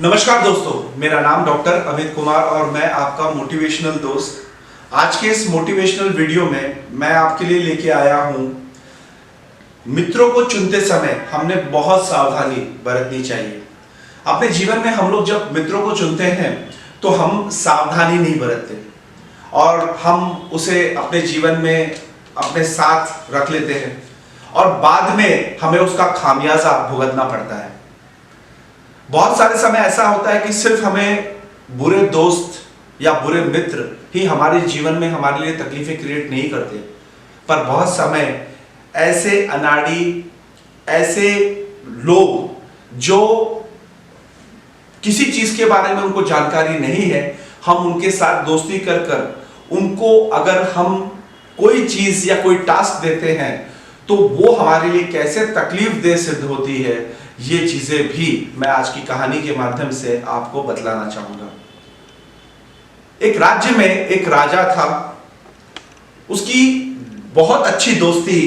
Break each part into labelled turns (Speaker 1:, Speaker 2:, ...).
Speaker 1: नमस्कार दोस्तों, मेरा नाम डॉक्टर अमित कुमार और मैं आपका मोटिवेशनल दोस्त। आज के इस मोटिवेशनल वीडियो में मैं आपके लिए लेके आया हूं, मित्रों को चुनते समय हमने बहुत सावधानी बरतनी चाहिए। अपने जीवन में हम लोग जब मित्रों को चुनते हैं तो हम सावधानी नहीं बरतते और हम उसे अपने जीवन में अपने साथ रख लेते हैं और बाद में हमें उसका खामियाजा भुगतना पड़ता है। बहुत सारे समय ऐसा होता है कि सिर्फ हमें बुरे दोस्त या बुरे मित्र ही हमारे जीवन में हमारे लिए तकलीफें क्रिएट नहीं करते, पर बहुत समय ऐसे अनाड़ी, ऐसे लोग जो किसी चीज के बारे में उनको जानकारी नहीं है, हम उनके साथ दोस्ती कर कर उनको अगर हम कोई चीज या कोई टास्क देते हैं तो वो हमारे लिए कैसे तकलीफ दे सिद्ध होती है, ये चीजें भी मैं आज की कहानी के माध्यम से आपको बतलाना चाहूंगा। एक राज्य में एक राजा था, उसकी बहुत अच्छी दोस्ती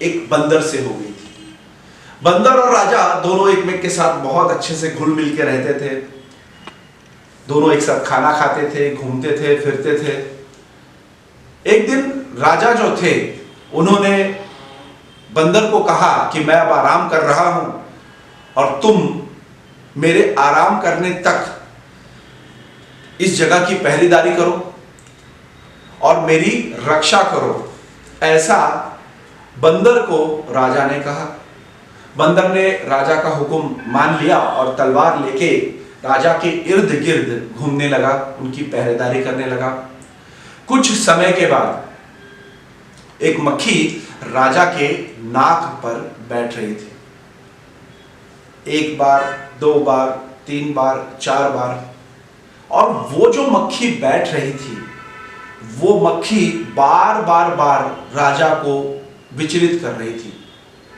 Speaker 1: एक बंदर से हो गई थी। बंदर और राजा दोनों एक के साथ बहुत अच्छे से घुल मिल के रहते थे, दोनों एक साथ खाना खाते थे, घूमते थे, फिरते थे। एक दिन राजा जो थे उन्होंने बंदर को कहा कि मैं अब आराम कर रहा हूं और तुम मेरे आराम करने तक इस जगह की पहरेदारी करो और मेरी रक्षा करो। ऐसा बंदर को राजा ने कहा। बंदर ने राजा का हुक्म मान लिया और तलवार लेके राजा के इर्द गिर्द घूमने लगा, उनकी पहरेदारी करने लगा। कुछ समय के बाद एक मक्खी राजा के नाक पर बैठ रही थी। एक बार, दो बार, तीन बार, चार बार, और वो जो मक्खी बैठ रही थी वो मक्खी बार बार राजा को विचलित कर रही थी,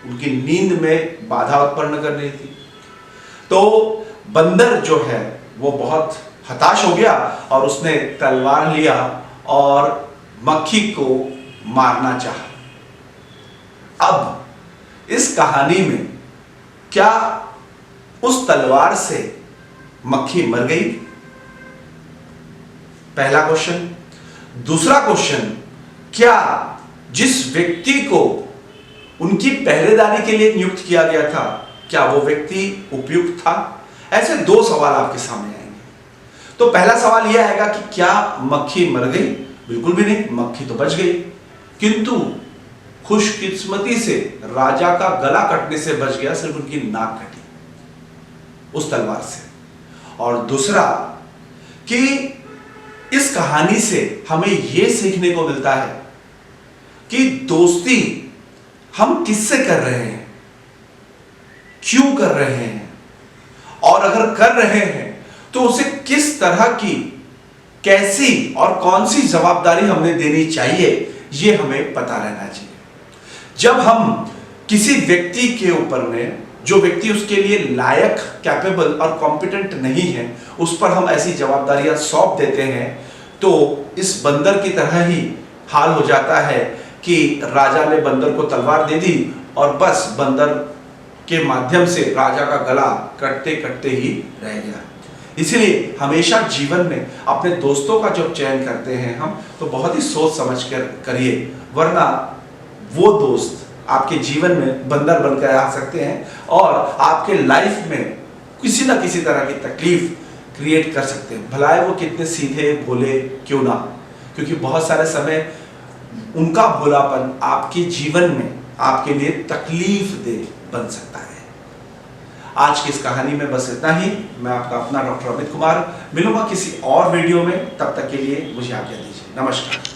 Speaker 1: उनकी नींद में बाधा उत्पन्न कर रही थी। तो बंदर जो है वो बहुत हताश हो गया और उसने तलवार लिया और मक्खी को मारना चाहा। अब इस कहानी में क्या उस तलवार से मक्खी मर गई? पहला क्वेश्चन। दूसरा क्वेश्चन, क्या जिस व्यक्ति को उनकी पहरेदारी के लिए नियुक्त किया गया था, क्या वो व्यक्ति उपयुक्त था? ऐसे दो सवाल आपके सामने आएंगे। तो पहला सवाल यह आएगा कि क्या मक्खी मर गई? बिल्कुल भी नहीं, मक्खी तो बच गई, किंतु खुशकिस्मती से राजा का गला कटने से बच गया, सिर्फ उनकी नाक कटी उस तलवार से। और दूसरा कि इस कहानी से हमें यह सीखने को मिलता है कि दोस्ती हम किससे कर रहे हैं, क्यों कर रहे हैं, और अगर कर रहे हैं तो उसे किस तरह की, कैसी और कौन सी जवाबदारी हमें देनी चाहिए, यह हमें पता रहना चाहिए। जब हम किसी व्यक्ति के ऊपर में, जो व्यक्ति उसके लिए लायक, कैपेबल और कॉम्पिटेंट नहीं है, उस पर हम ऐसी जवाबदारियां सौंप देते हैं तो इस बंदर की तरह ही हाल हो जाता है कि राजा ने बंदर को तलवार दे दी और बस बंदर के माध्यम से राजा का गला कटते कटते ही रह गया। इसलिए हमेशा जीवन में अपने दोस्तों का जब चयन करते हैं हम, तो बहुत ही सोच समझ कर करिए, वरना वो दोस्त आपके जीवन में बंदर बनकर आ सकते हैं और आपके लाइफ में किसी ना किसी तरह की तकलीफ क्रिएट कर सकते हैं, भला वो कितने सीधे भोले क्यों ना, क्योंकि बहुत सारे समय उनका भोलापन आपके जीवन में आपके लिए तकलीफ दे बन सकता है। आज की इस कहानी में बस इतना ही। मैं आपका अपना डॉक्टर अमित कुमार, मिलूंगा किसी और वीडियो में। तब तक के लिए मुझे आज्ञा दीजिए। नमस्कार।